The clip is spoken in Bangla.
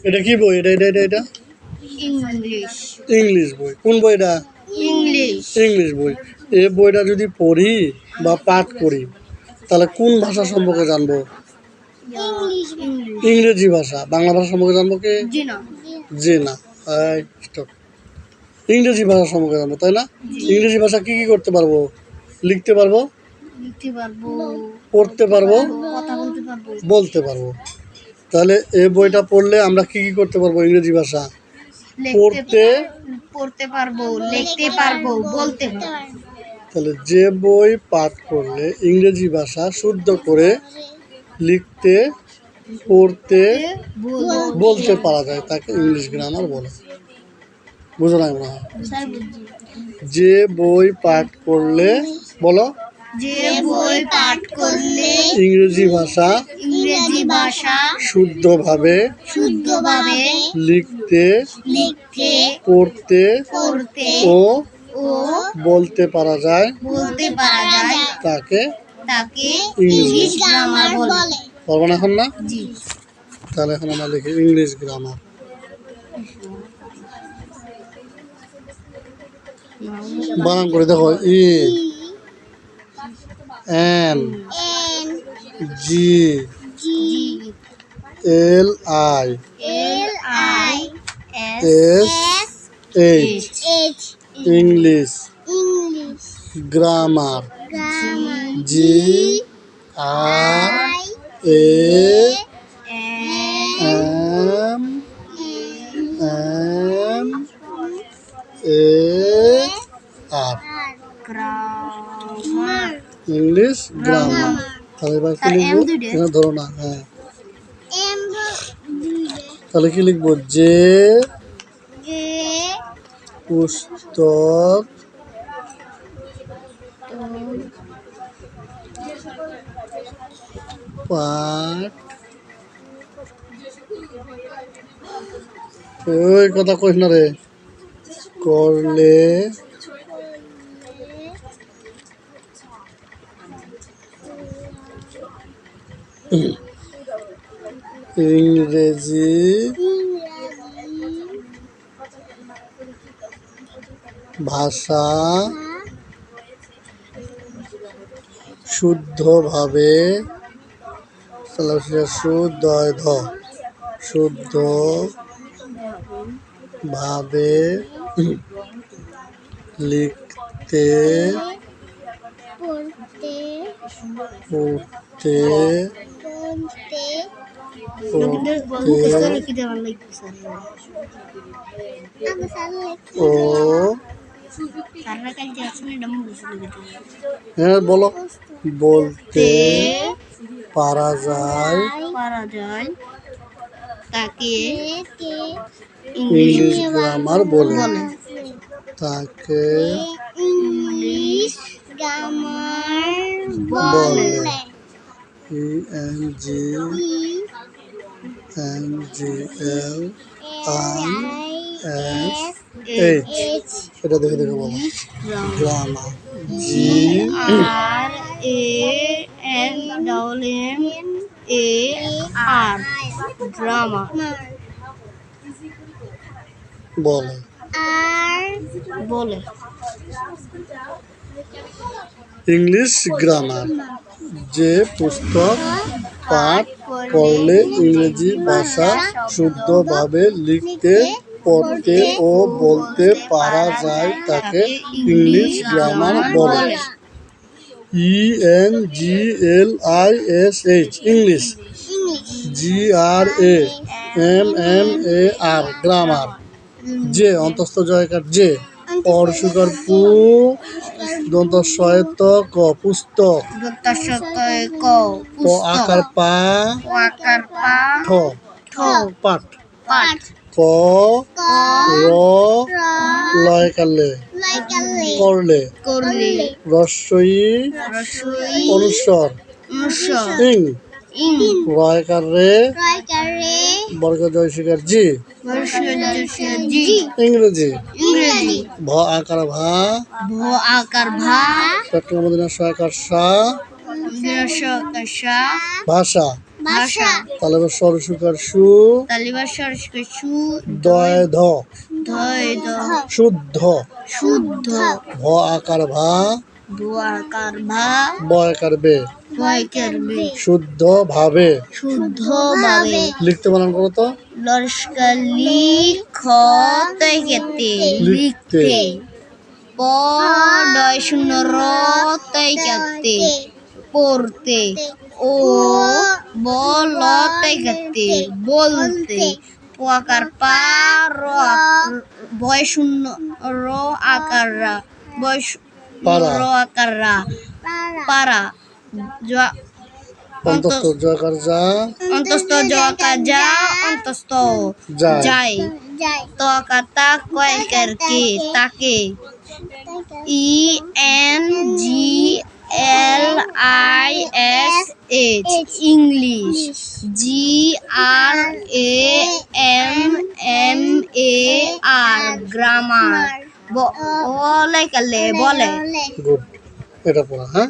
এটা কি বই? এটা ইংলিশ। ইংলিশ বই। কোন বইটা? ইংলিশ। ইংলিশ বই। এই বইটা যদি পড়ি বা পাঠ করি তাহলে কোন ভাষা সম্পর্কে জানবো? ইংলিশ। ইংরেজি ভাষা। বাংলা ভাষা সম্পর্কে জানবো কি? জি না। জি না। Stop. ইংরেজি ভাষা সম্পর্কে জানবো, তাই না? ইংরেজি ভাষা কি কি করতে পারবো? লিখতে পারবো, লিখতে পারবো, পড়তে পারবো, কথা বলতে পারবো, বলতে পারবো। তাহলে এই বইটা পড়লে আমরা কি কি করতে পারবো? ইংরেজি ভাষা পড়তে পারবো, লিখতে পারবো, বলতে পারবো। তাহলে যে বই পাঠ করলে ইংরেজি ভাষা শুদ্ধ করে লিখতে, পড়তে, বলতে পারা যায় তাকে ইংলিশ গ্রামার বলে। বুঝো না মনে হয়? যে বই পাঠ করলে, বলো, যে বই পাঠ করলে ইংরেজি ভাষা শুদ্ধভাবে লিখতে, পড়তে ও বলতে পারা যায় তাকে ইংলিশ গ্রামার বলে। পারবো না এখন? না, জি। তাহলে এখন আমরা লিখি ইংলিশ গ্রামার। বানান করে দেখো। ENGLISH English grammar. GRAMAR English grammar. তাহলে এবার কি লিখবো? ধরো না। হ্যাঁ, তাহলে কি লিখবো? যে পুস্তক পাঠ, ওই কথা কইস না রে, করলে ইংরেজি ভাষা শুদ্ধভাবে লিখতে, পড়তে ও, হ্যাঁ বলো, বলতে পারা যায় তাকে ইংলিশ গ্রামার বলে। তাকে ইংলিশ গ্রামার বলে। ENGLISH এটা দেখে দেখে বলো। গ্রামার GRAMAR গ্রামার বলে। English grammar. যে পুস্তক পাঠ করলে ইংরেজি ভাষা শুদ্ধভাবে লিখতে, পড়তে ও বলতে পারা যায় তাকে ইংলিশ গ্রামার বলে। ENGLISH English, GRAMAR grammar. যে অন্তস্থ জয়কার যে, পরশুকার পু, দন্ত সয়ত ক পুস্তক, প আকার পা, ঠ পাঠ, ক র লয়কালে করলে, রস্বই অনুস্বর, ইং রয়কার রে, বর্গ জয় শিকার জি, ইংরেজি। ভ আকার ভা, পেট্রোল মদিনা সহায়কার সা, ভাষা। ভাষা তালেবের সরসুকার সু, তালিবার সরস্বতী সু দয় ধ, ধয় দ শুদ্ধ, শুদ্ধ ভ আকার ভা, দুয়াকার ভা ব আকার বে, ভয় করবে শুদ্ধ ভাবে। শুদ্ধ ভাবে লিখতে বানান করো তো। লস্কলি খ তৈকেতে লিখতে। লিখতে প ডয় শূন্য র তৈকাতে পড়তে ও বল তৈকাতে বলতে পকার পা র বয় শূন্য র আকার রা বয় পারা। র আকার রা পারা অন্তস্থ জয়কার যা, অন্তস্থ জকা যা অন্তস্থ যায়। যায় তকাতা কয়কার কে তাকে E N G L I S H English G R A M A R grammar বলে কালে বলে গুড। এটা পড়া, হ্যাঁ।